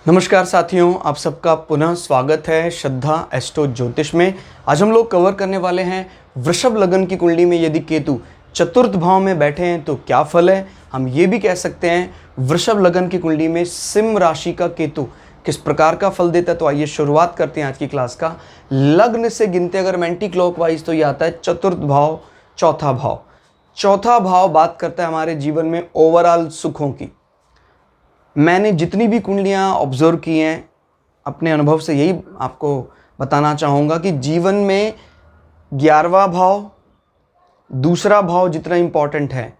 नमस्कार साथियों, आप सबका पुनः स्वागत है श्रद्धा एस्ट्रो ज्योतिष में। आज हम लोग कवर करने वाले हैं वृषभ लगन की कुंडली में यदि केतु चतुर्थ भाव में बैठे हैं तो क्या फल है। हम ये भी कह सकते हैं वृषभ लगन की कुंडली में सिंह राशि का केतु किस प्रकार का फल देता है। तो आइए शुरुआत करते हैं आज की क्लास का। लग्न से गिनते अगर एंटी क्लॉकवाइज तो ये आता है चतुर्थ भाव, चौथा भाव। चौथा भाव बात करता है हमारे जीवन में ओवरऑल सुखों की। मैंने जितनी भी कुंडलियाँ ऑब्जर्व की हैं अपने अनुभव से यही आपको बताना चाहूँगा कि जीवन में 11वां भाव, दूसरा भाव जितना इम्पॉर्टेंट है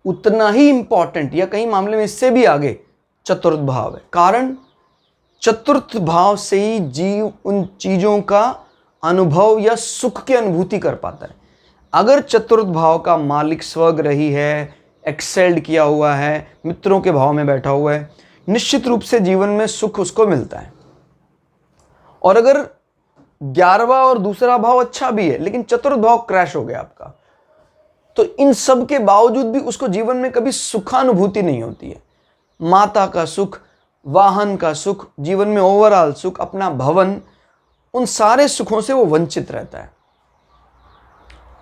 उतना ही इम्पॉर्टेंट या कई मामले में इससे भी आगे चतुर्थ भाव है। कारण चतुर्थ भाव से ही जीव उन चीज़ों का अनुभव या सुख की अनुभूति कर पाता है। अगर चतुर्थ भाव का मालिक स्वर्ग रही है, एक्सेल्ड किया हुआ है, मित्रों के भाव में बैठा हुआ है, निश्चित रूप से जीवन में सुख उसको मिलता है। और अगर 11वां और दूसरा भाव अच्छा भी है लेकिन चतुर्थ भाव क्रैश हो गया आपका, तो इन सब के बावजूद भी उसको जीवन में कभी सुखानुभूति नहीं होती है। माता का सुख, वाहन का सुख, जीवन में ओवरऑल सुख, अपना भवन, उन सारे सुखों से वो वंचित रहता है।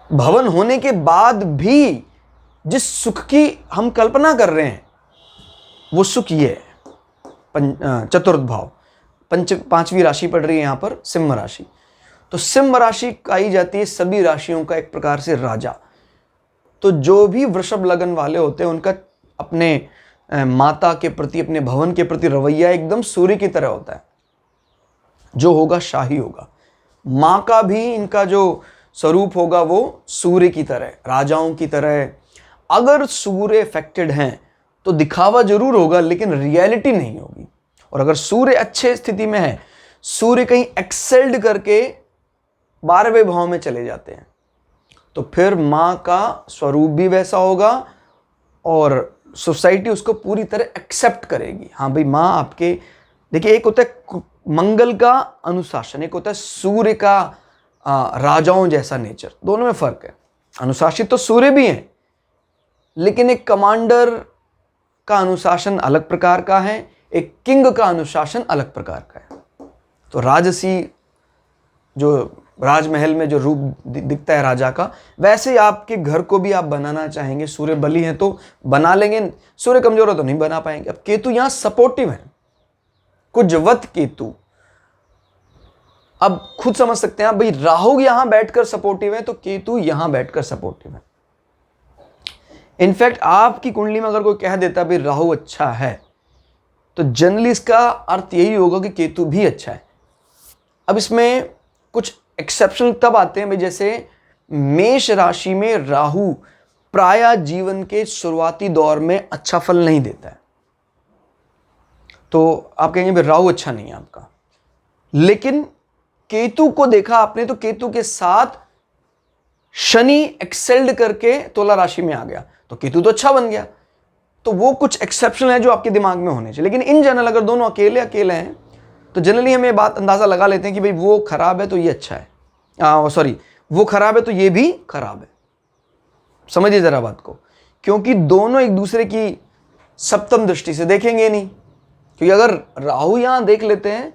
भवन होने के बाद भी जिस सुख की हम कल्पना कर रहे हैं वो सुख ये है चतुर्थ भाव। पांचवी राशि पड़ रही है यहाँ पर सिंह राशि। तो सिंह राशि कही जाती है सभी राशियों का एक प्रकार से राजा। तो जो भी वृषभ लगन वाले होते हैं उनका अपने माता के प्रति, अपने भवन के प्रति रवैया एकदम सूर्य की तरह होता है। जो होगा शाही होगा। माँ का भी इनका जो स्वरूप होगा वो सूर्य की तरह, राजाओं की तरह। अगर सूर्य अफेक्टेड हैं तो दिखावा जरूर होगा लेकिन रियलिटी नहीं होगी। और अगर सूर्य अच्छे स्थिति में है, सूर्य कहीं एक्सेल्ड करके 12वें भाव में चले जाते हैं तो फिर माँ का स्वरूप भी वैसा होगा और सोसाइटी उसको पूरी तरह एक्सेप्ट करेगी। हाँ भाई, माँ आपके, देखिए एक होता है मंगल का अनुशासन, एक होता है सूर्य का राजाओं जैसा नेचर। दोनों में फर्क है। अनुशासित तो सूर्य भी हैं लेकिन एक कमांडर का अनुशासन अलग प्रकार का है, एक किंग का अनुशासन अलग प्रकार का है। तो राजसी जो राजमहल में जो रूप दिखता है राजा का, वैसे आपके घर को भी आप बनाना चाहेंगे। सूर्य बली है तो बना लेंगे, सूर्य कमजोर है तो नहीं बना पाएंगे। अब केतु यहां सपोर्टिव है, कुजवत केतु। अब खुद समझ सकते हैं आप भाई, राहु यहां बैठकर सपोर्टिव है तो केतु यहां बैठकर सपोर्टिव है। इनफैक्ट आपकी कुंडली में अगर कोई कह देता भाई राहु अच्छा है तो जनरली इसका अर्थ यही होगा कि केतु भी अच्छा है। अब इसमें कुछ एक्सेप्शन तब आते हैं भाई, जैसे मेष राशि में राहु प्रायः जीवन के शुरुआती दौर में अच्छा फल नहीं देता है तो आप कहेंगे भाई राहु अच्छा नहीं है आपका। लेकिन केतु को देखा आपने तो केतु के साथ शनि एक्सेल्ड करके तुला राशि में आ गया तो केतु तो अच्छा बन गया। तो वो कुछ एक्सेप्शन है जो आपके दिमाग में होने चाहिए। लेकिन इन जनरल अगर दोनों अकेले अकेले हैं तो जनरली हम ये बात अंदाजा लगा लेते हैं कि भाई वो खराब है तो ये अच्छा है, सॉरी वो खराब है तो ये भी खराब है। समझिए जरा बात को, क्योंकि दोनों एक दूसरे की सप्तम दृष्टि से देखेंगे नहीं। क्योंकि अगर राहु यहां देख लेते हैं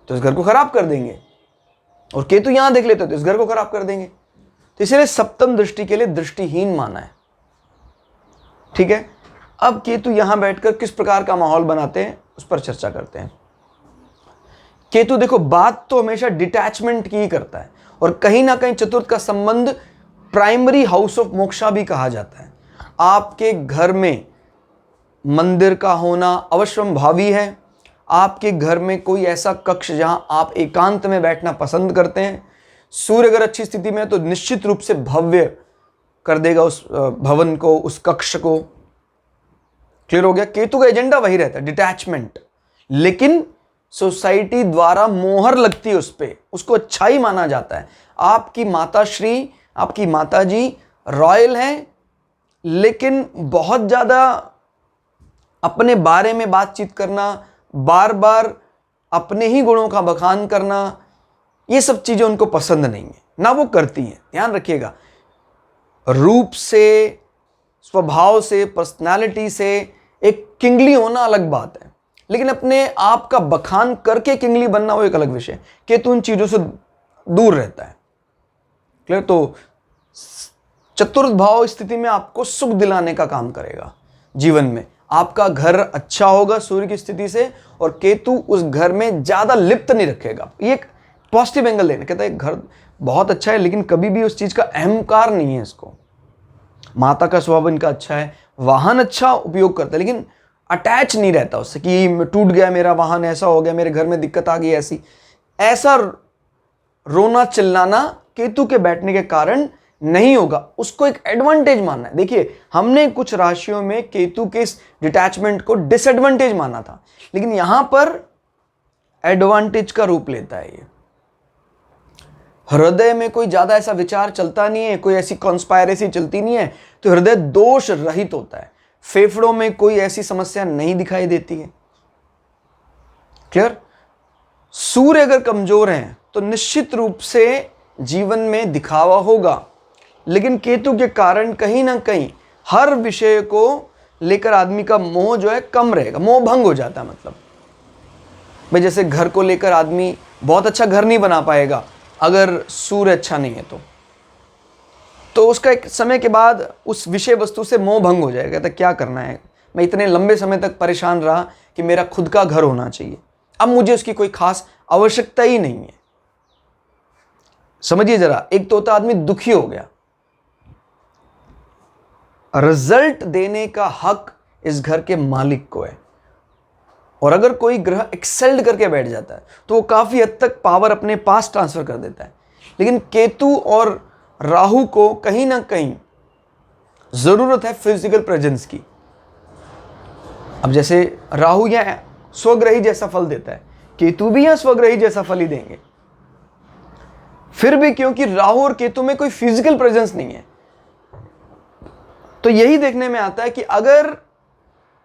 तो इस घर को खराब कर देंगे और केतु यहां देख लेते हैं तो इस घर को खराब कर देंगे। तो इसलिए सप्तम दृष्टि के लिए दृष्टिहीन माना है। ठीक है, अब केतु यहां बैठकर किस प्रकार का माहौल बनाते हैं उस पर चर्चा करते हैं। केतु देखो, बात तो हमेशा डिटैचमेंट की ही करता है और कहीं ना कहीं चतुर्थ का संबंध प्राइमरी हाउस ऑफ मोक्षा भी कहा जाता है। आपके घर में मंदिर का होना अवश्यम भावी है। आपके घर में कोई ऐसा कक्ष जहां आप एकांत में बैठना पसंद करते हैं। सूर्य अगर अच्छी स्थिति में है तो निश्चित रूप से भव्य कर देगा उस भवन को, उस कक्ष को। क्लियर हो गया। केतु का एजेंडा वही रहता है, डिटैचमेंट। लेकिन सोसाइटी द्वारा मोहर लगती है उस पर, उसको अच्छा ही माना जाता है। आपकी माताश्री, आपकी माताजी रॉयल हैं लेकिन बहुत ज़्यादा अपने बारे में बातचीत करना, बार बार अपने ही गुणों का बखान करना, ये सब चीज़ें उनको पसंद नहीं है, ना वो करती हैं। ध्यान रखिएगा, रूप से, स्वभाव से, पर्सनालिटी से एक किंगली होना अलग बात है। लेकिन अपने आप का बखान करके किंगली बनना वो एक अलग विषय है। केतु उन चीजों से दूर रहता है। क्लियर? तो चतुर्थ भाव स्थिति में आपको सुख दिलाने का काम करेगा जीवन में। आपका घर अच्छा होगा सूर्य की स्थिति से, और केतु उस घर में ज्यादा लिप्त नहीं रखेगा। ये एक पॉजिटिव एंगल लेना, कहता है घर बहुत अच्छा है लेकिन कभी भी उस चीज का अहंकार नहीं है इसको। माता का स्वभाव इनका अच्छा है, वाहन अच्छा उपयोग करता है, लेकिन अटैच नहीं रहता उससे कि टूट गया मेरा वाहन, ऐसा हो गया, मेरे घर में दिक्कत आ गई, ऐसा रोना चिल्लाना केतु के बैठने के कारण नहीं होगा। उसको एक एडवांटेज मानना है। देखिए, हमने कुछ राशियों में केतु के इस डिटैचमेंट को डिसएडवांटेज माना था, लेकिन यहां पर एडवांटेज का रूप लेता है। ये हृदय में कोई ज्यादा ऐसा विचार चलता नहीं है, कोई ऐसी कॉन्स्पायरेसी चलती नहीं है, तो हृदय दोष रहित होता है। फेफड़ों में कोई ऐसी समस्या नहीं दिखाई देती है। क्लियर? सूर्य अगर कमजोर हैं तो निश्चित रूप से जीवन में दिखावा होगा, लेकिन केतु के कारण कहीं ना कहीं हर विषय को लेकर आदमी का मोह जो है कम रहेगा, मोह भंग हो जाता है। मतलब भाई जैसे घर को लेकर आदमी बहुत अच्छा घर नहीं बना पाएगा अगर सूर्य अच्छा नहीं है, तो उसका एक समय के बाद उस विषय वस्तु से मोह भंग हो जाएगा। तो क्या करना है, मैं इतने लंबे समय तक परेशान रहा कि मेरा खुद का घर होना चाहिए, अब मुझे उसकी कोई खास आवश्यकता ही नहीं है। समझिए जरा, एक तो होता आदमी दुखी हो गया, रिजल्ट देने का हक इस घर के मालिक को है, और अगर कोई ग्रह एक्सेल्ड करके बैठ जाता है तो वो काफी हद तक पावर अपने पास ट्रांसफर कर देता है। लेकिन केतु और राहु को कहीं ना कहीं जरूरत है फिजिकल प्रेजेंस की। अब जैसे राहु यहां स्वग्रही जैसा फल देता है, केतु भी यहां स्वग्रही जैसा फल ही देंगे, फिर भी क्योंकि राहु और केतु में कोई फिजिकल प्रेजेंस नहीं है, तो यही देखने में आता है कि अगर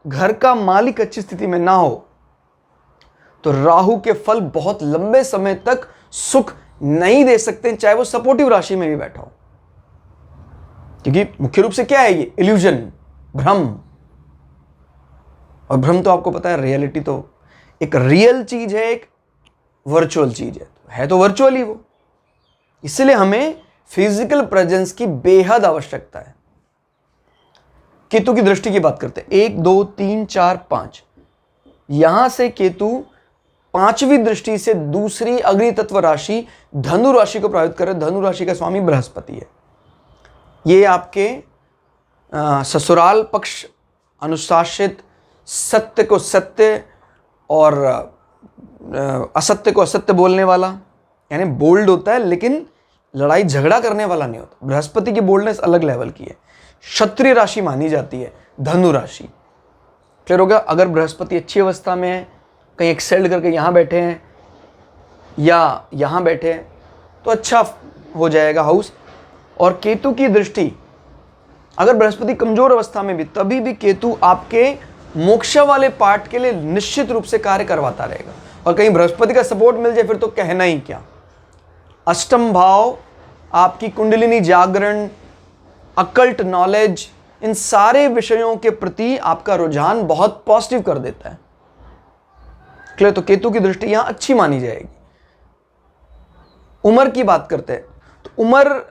घर का मालिक अच्छी स्थिति में ना हो तो राहु के फल बहुत लंबे समय तक सुख नहीं दे सकते, चाहे वो सपोर्टिव राशि में भी बैठा हो। क्योंकि मुख्य रूप से क्या है ये इल्यूजन, भ्रम, और भ्रम तो आपको पता है, रियलिटी तो एक रियल चीज है, एक वर्चुअल चीज है तो वर्चुअल ही वो। इसलिए हमें फिजिकल प्रेजेंस की बेहद आवश्यकता है। केतु की दृष्टि की बात करते हैं, 1 2 3 4 5, यहां से केतु पांचवी दृष्टि से दूसरी अग्नि तत्व राशि धनु राशि को प्रभावित कर रहे। धनु राशि का स्वामी बृहस्पति है। ये आपके ससुराल पक्ष अनुशासित, सत्य को सत्य और असत्य को असत्य बोलने वाला, यानी बोल्ड होता है लेकिन लड़ाई झगड़ा करने वाला नहीं होता। बृहस्पति की बोल्डनेस अलग लेवल की है। क्षत्रिय राशि मानी जाती है धनु राशि। क्लियर होगा? अगर बृहस्पति अच्छी अवस्था में है, कहीं एक्सेल्ड करके यहाँ बैठे हैं या यहाँ बैठे हैं, तो अच्छा हो जाएगा हाउस। और केतु की दृष्टि अगर बृहस्पति कमजोर अवस्था में भी, तभी भी केतु आपके मोक्ष वाले पार्ट के लिए निश्चित रूप से कार्य करवाता रहेगा। और कहीं बृहस्पति का सपोर्ट मिल जाए फिर तो कहना ही क्या। अष्टम भाव आपकी कुंडलिनी जागरण, अकल्ट नॉलेज, इन सारे विषयों के प्रति आपका रुझान बहुत पॉजिटिव कर देता है। क्लियर? तो केतु की दृष्टि यहां अच्छी मानी जाएगी। उम्र की बात करते हैं तो उम्र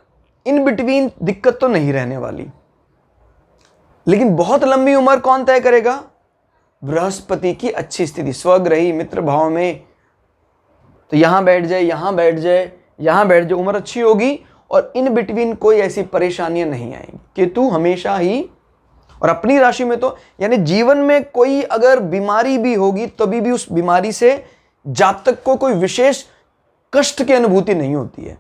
इन बिटवीन दिक्कत तो नहीं रहने वाली, लेकिन बहुत लंबी उम्र कौन तय करेगा? बृहस्पति की अच्छी स्थिति, स्वग्रही मित्र भाव में, तो यहां बैठ जाए, यहां बैठ जाए, यहां बैठ जाए, उम्र अच्छी होगी और इन बिटवीन कोई ऐसी परेशानियां नहीं आएंगी। केतु हमेशा ही, और अपनी राशि में तो, यानी जीवन में कोई अगर बीमारी भी होगी तभी भी उस बीमारी से जातक को कोई विशेष कष्ट की अनुभूति नहीं होती है,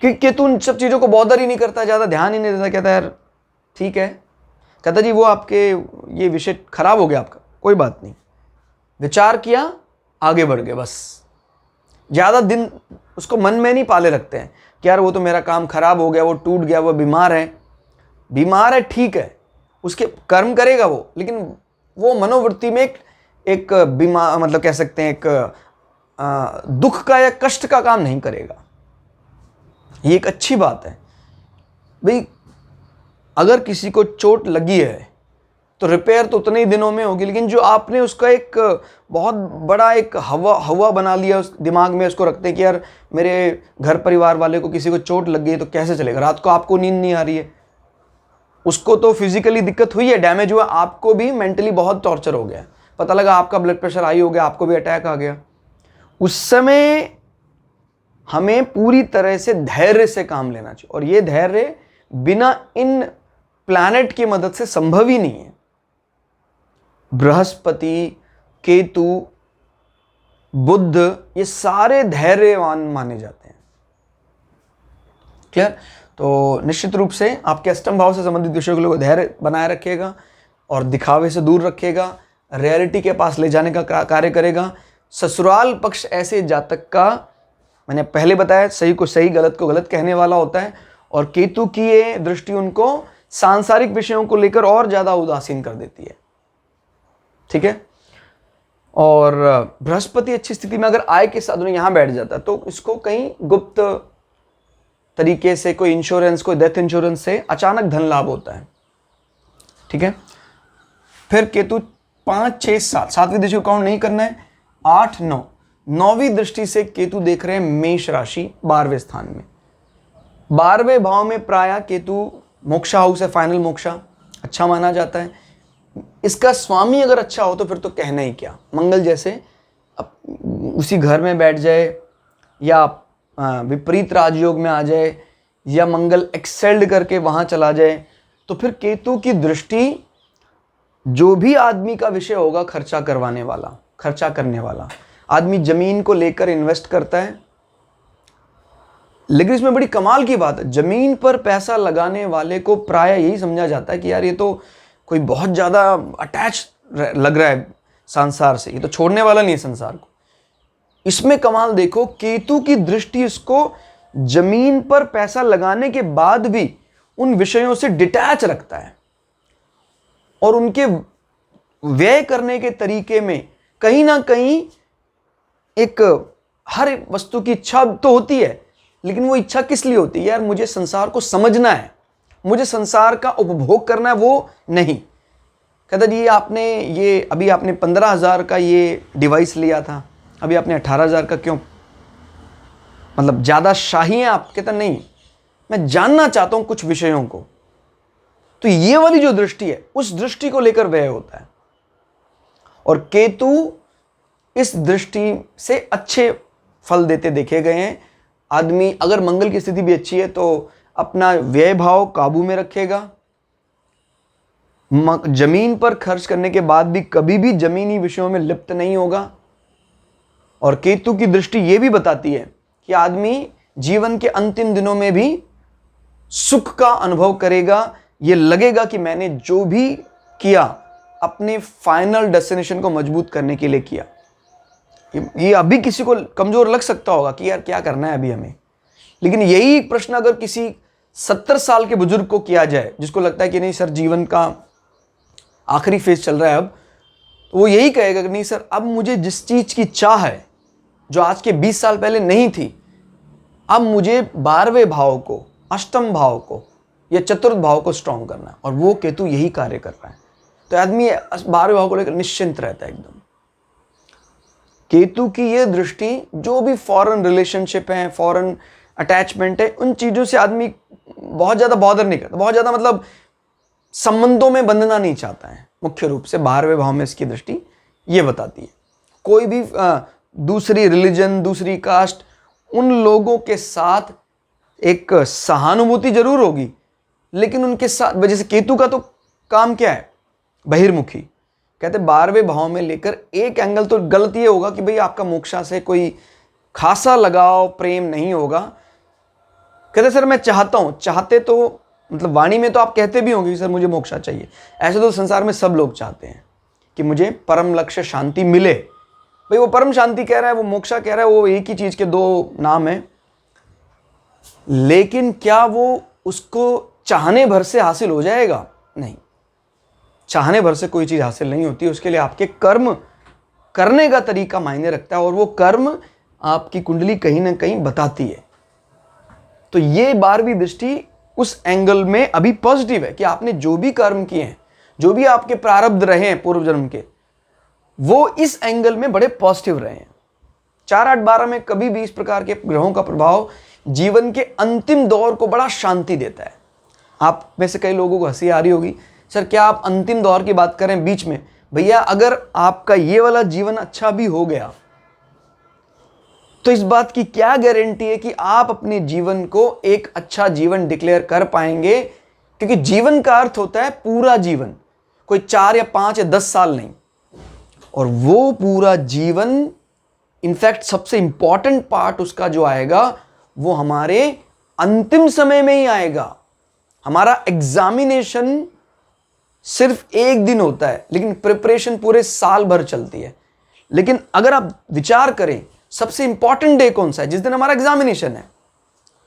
क्योंकि केतु उन सब चीजों को बॉदर ही नहीं करता, ज्यादा ध्यान ही नहीं देता। कहता है यार ठीक है, कहता जी वो आपके ये विषय खराब हो गया आपका, कोई बात नहीं, विचार किया आगे बढ़ गए, बस ज्यादा दिन उसको मन में नहीं पाले रखते हैं कि यार वो तो मेरा काम खराब हो गया, वो टूट गया, वो बीमार है, ठीक है, उसके कर्म करेगा वो, लेकिन वो मनोवृत्ति में एक बीमार, मतलब कह सकते हैं एक दुख का या कष्ट का काम नहीं करेगा। ये एक अच्छी बात है भाई। अगर किसी को चोट लगी है तो रिपेयर तो उतने ही दिनों में होगी, लेकिन जो आपने उसका एक बहुत बड़ा एक हवा बना लिया उस दिमाग में, उसको रखते हैं कि यार मेरे घर परिवार वाले को किसी को चोट लग गई तो कैसे चलेगा, रात को आपको नींद नहीं आ रही है, उसको तो फिजिकली दिक्कत हुई है, डैमेज हुआ, आपको भी मेंटली बहुत टॉर्चर हो गया, पता लगा आपका ब्लड प्रेशर हाई हो गया, आपको भी अटैक आ गया। उस समय हमें पूरी तरह से धैर्य से काम लेना चाहिए, और ये धैर्य बिना इन प्लैनेट की मदद से संभव ही नहीं है। बृहस्पति, केतु, बुध, ये सारे धैर्यवान माने जाते हैं। क्लियर? तो निश्चित रूप से आपके अष्टम भाव से संबंधित विषयों के लिए धैर्य बनाए रखेगा और दिखावे से दूर रखेगा, रियलिटी के पास ले जाने का कार्य करेगा। ससुराल पक्ष ऐसे जातक का, मैंने पहले बताया, सही को सही, गलत को गलत कहने वाला होता है, और केतु की ये दृष्टि उनको सांसारिक विषयों को लेकर और ज्यादा उदासीन कर देती है। ठीक है? और बृहस्पति अच्छी स्थिति में अगर आय के साधन यहां बैठ जाता है तो इसको कहीं गुप्त तरीके से, कोई इंश्योरेंस, कोई डेथ इंश्योरेंस से अचानक धन लाभ होता है। ठीक है? फिर केतु 5, 6, 7, 7वीं दृष्टि को काउंट नहीं करना है, 8, 9, 9वीं दृष्टि से केतु देख रहे हैं मेष राशि 12वें स्थान में। 12वें भाव में प्राय केतु मोक्षा हाउस है, फाइनल मोक्षा, अच्छा माना जाता है। इसका स्वामी अगर अच्छा हो तो फिर तो कहना ही क्या, मंगल जैसे उसी घर में बैठ जाए, या विपरीत राजयोग में आ जाए, या मंगल एक्सेल्ड करके वहां चला जाए, तो फिर केतु की दृष्टि जो भी आदमी का विषय होगा खर्चा करवाने वाला, खर्चा करने वाला आदमी, जमीन को लेकर इन्वेस्ट करता है। लेकिन इसमें बड़ी कमाल की बात है, जमीन पर पैसा लगाने वाले को प्राय यही समझा जाता है कि यार ये तो कोई बहुत ज्यादा अटैच लग रहा है संसार से, ये तो छोड़ने वाला नहीं है संसार को। इसमें कमाल देखो, केतु की दृष्टि इसको जमीन पर पैसा लगाने के बाद भी उन विषयों से डिटैच रखता है, और उनके व्यय करने के तरीके में कहीं ना कहीं एक, हर वस्तु की इच्छा तो होती है, लेकिन वो इच्छा किस लिए होती है? यार मुझे संसार को समझना है, मुझे संसार का उपभोग करना है, वो नहीं। कहता जी ये अभी आपने 15,000 का ये डिवाइस लिया था, अभी आपने 18,000 का क्यों, मतलब ज्यादा शाही है आप? कहता नहीं, मैं जानना चाहता हूं कुछ विषयों को। तो ये वाली जो दृष्टि है, उस दृष्टि को लेकर व्यय होता है, और केतु इस दृष्टि से अच्छे फल देते देखे गए हैं। आदमी अगर मंगल की स्थिति भी अच्छी है तो अपना व्यय भाव काबू में रखेगा, जमीन पर खर्च करने के बाद भी कभी भी जमीनी विषयों में लिप्त नहीं होगा। और केतु की दृष्टि यह भी बताती है कि आदमी जीवन के अंतिम दिनों में भी सुख का अनुभव करेगा, ये लगेगा कि मैंने जो भी किया अपने फाइनल डेस्टिनेशन को मजबूत करने के लिए किया। ये अभी किसी को कमजोर लग सकता होगा कि यार क्या करना है अभी हमें, लेकिन यही प्रश्न अगर किसी 70 साल के बुजुर्ग को किया जाए, जिसको लगता है कि नहीं सर जीवन का आखिरी फेज चल रहा है अब, तो वो यही कहेगा कि नहीं सर अब मुझे जिस चीज की चाह है जो आज के 20 साल पहले नहीं थी, अब मुझे 12वें भाव को, अष्टम भाव को या चतुर्थ भाव को स्ट्रॉन्ग करना है, और वो केतु यही कार्य कर रहा है। तो आदमी 12वें भाव को लेकर निश्चिंत रहता है एकदम। केतु की ये दृष्टि जो भी फॉरेन रिलेशनशिप है, फॉरेन अटैचमेंट है, उन चीजों से आदमी बहुत ज्यादा बॉदर नहीं करता, बहुत ज्यादा मतलब संबंधों में बंधना नहीं चाहता है। मुख्य रूप से 12वें भाव में इसकी दृष्टि ये बताती है। कोई भी दूसरी रिलीजन, दूसरी कास्ट, उन लोगों के साथ एक सहानुभूति जरूर होगी, लेकिन उनके साथ, जैसे केतु का तो काम क्या है, बहिर्मुखी। कहते 12वें भाव में लेकर एक एंगल तो गलत ये होगा कि भाई आपका मोक्षा से कोई खासा लगाव प्रेम नहीं होगा। कहते सर मैं चाहता हूं, चाहते तो मतलब वाणी में तो आप कहते भी होंगे कि सर मुझे मोक्षा चाहिए, ऐसे तो संसार में सब लोग चाहते हैं कि मुझे परम लक्ष्य शांति मिले। भाई वो परम शांति कह रहा है, वो मोक्षा कह रहा है, वो एक ही चीज के दो नाम है, लेकिन क्या वो उसको चाहने भर से हासिल हो जाएगा? नहीं, चाहने भर से कोई चीज हासिल नहीं होती। उसके लिए आपके कर्म करने का तरीका मायने रखता है, और वो कर्म आपकी कुंडली कहीं ना कहीं बताती है। तो ये 12वीं दृष्टि उस एंगल में अभी पॉजिटिव है कि आपने जो भी कर्म किए हैं, जो भी आपके प्रारब्ध रहे हैं पूर्व जन्म के, वो इस एंगल में बड़े पॉजिटिव रहे हैं। 4, 8, 12 में कभी भी इस प्रकार के ग्रहों का प्रभाव जीवन के अंतिम दौर को बड़ा शांति देता है। आप में से कई लोगों को हंसी आ रही होगी, सर क्या आप अंतिम दौर की बात करें बीच में? भैया अगर आपका ये वाला जीवन अच्छा भी हो गया तो इस बात की क्या गारंटी है कि आप अपने जीवन को एक अच्छा जीवन डिक्लेयर कर पाएंगे? क्योंकि जीवन का अर्थ होता है पूरा जीवन, कोई 4 या 5 या 10 साल नहीं। और वो पूरा जीवन, इनफैक्ट सबसे इंपॉर्टेंट पार्ट उसका जो आएगा वो हमारे अंतिम समय में ही आएगा। हमारा एग्जामिनेशन सिर्फ एक दिन होता है, लेकिन प्रिपरेशन पूरे साल भर चलती है। लेकिन अगर आप विचार करें सबसे इंपॉर्टेंट डे कौन सा है? जिस दिन हमारा एग्जामिनेशन है,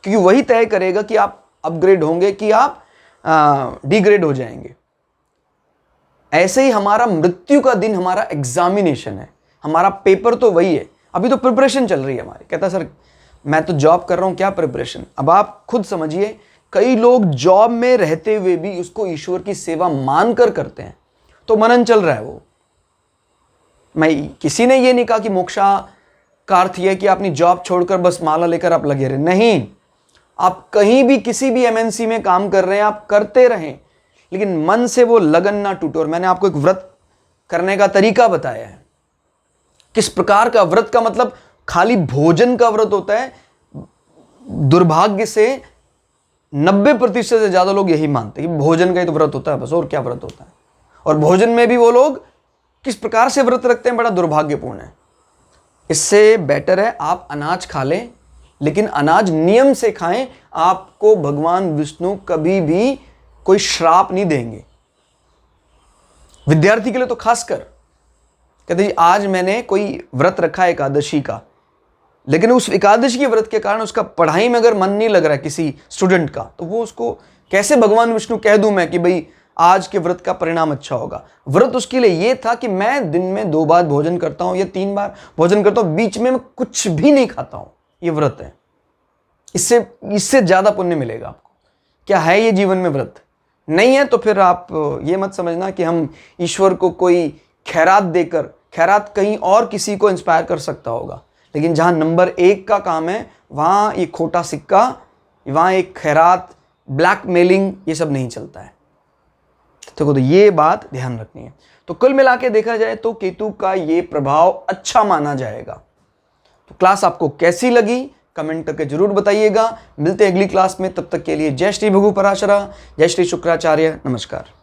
क्योंकि वही तय करेगा कि आप अपग्रेड होंगे कि आप डिग्रेड हो जाएंगे। ऐसे ही हमारा मृत्यु का दिन हमारा एग्जामिनेशन है, हमारा पेपर तो वही है। अभी तो प्रिपरेशन चल रही है हमारी। कहता सर मैं तो जॉब कर रहा हूं, क्या प्रिपरेशन? अब आप खुद समझिए, कई लोग जॉब में रहते हुए भी उसको ईश्वर की सेवा मानकर करते हैं, तो मनन चल रहा है वो। मैं किसी ने ये नहीं कहा कि मोक्षा का अर्थ यह कि अपनी जॉब छोड़कर बस माला लेकर आप लगे रहे, नहीं। आप कहीं भी किसी भी एमएनसी में काम कर रहे हैं, आप करते रहें, लेकिन मन से वो लगन ना टूटे। और मैंने आपको एक व्रत करने का तरीका बताया है। किस प्रकार का व्रत का मतलब खाली भोजन का व्रत होता है। दुर्भाग्य से 90% से ज्यादा लोग यही मानते हैं कि भोजन का ही तो व्रत होता है बस, और क्या व्रत होता है। और भोजन में भी वो लोग किस प्रकार से व्रत रखते हैं, बड़ा दुर्भाग्यपूर्ण है। इससे बेटर है आप अनाज खा लें, लेकिन अनाज नियम से खाएं। आपको भगवान विष्णु कभी भी कोई श्राप नहीं देंगे। विद्यार्थी के लिए तो खासकर कहते जी आज मैंने कोई व्रत रखा है एकादशी का, लेकिन उस एकादशी के व्रत के कारण उसका पढ़ाई में अगर मन नहीं लग रहा है किसी स्टूडेंट का, तो वो उसको कैसे भगवान विष्णु कह दूं मैं कि भाई आज के व्रत का परिणाम अच्छा होगा। व्रत उसके लिए ये था कि मैं दिन में 2 बार भोजन करता हूं या 3 बार भोजन करता हूं, बीच में मैं कुछ भी नहीं खाता हूं। ये व्रत है। इससे ज्यादा पुण्य मिलेगा आपको। क्या है ये जीवन में व्रत? नहीं है तो फिर आप ये मत समझना कि हम ईश्वर को कोई खैरात देकर, खैरात कहीं और किसी को इंस्पायर कर सकता होगा, लेकिन जहां नंबर 1 का काम है वहां ये खोटा सिक्का, वहां एक खैरात, ब्लैकमेलिंग, ये सब नहीं चलता है। तो ये बात ध्यान रखनी है। तो कुल मिला के देखा जाए तो केतु का ये प्रभाव अच्छा माना जाएगा। तो क्लास आपको कैसी लगी कमेंट करके जरूर बताइएगा। मिलते हैं अगली क्लास में, तब तक के लिए जय श्री भृगु पराशरा, जय श्री शुक्राचार्य, नमस्कार।